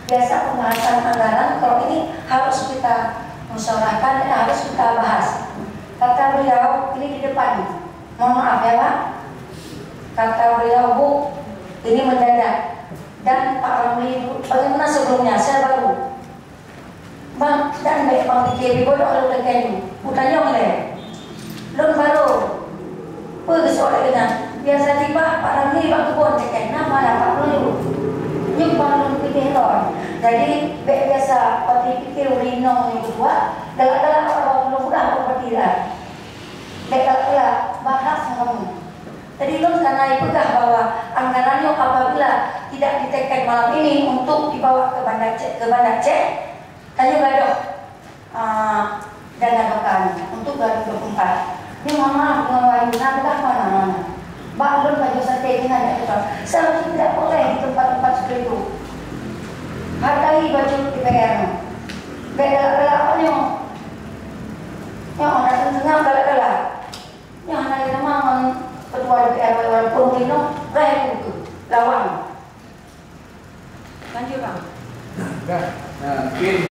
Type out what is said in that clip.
biasa pembahasan anggaran kalau ini harus kita musyawarahkan dan harus kita bahas. Kata beliau ini di depan, mohon maaf ya Pak. Kata beliau, Bu, ini mendadak. Dan Pak Ramli, bagaimana sebelumnya? Saya baru. Bang, dan baik Bang Diki, bodoh kalau lekan bukannya oleh. Belum baru. Pergi soal dengan biasa tiba Pak Ramli Pak Kebun lekan nama lah Pak Ramli. Nyumbang belum pilih lor. Jadi biasa Pak Diki urinong yang kedua, galak-galak orang belum mudah berpatilah. Galak-galak bahas ngomong. Jadi lo karena pegang bahwa anggarannya apabila tidak ditekan malam ini untuk dibawa ke Banda Aceh, tanya gadoh dana bekan untuk 2024. Ini mohon maaf dengan wayuna belah mana-mana. Bangun baju sate dengan ada seharusnya tidak boleh di tempat-tempat seperti itu. Hargai baju DPR. Beda-beda apa yang orang tengah bela-bela. Yang anak memang ketua DPR walaupun minum raya itu lawan. Lanjut Bang. Nah,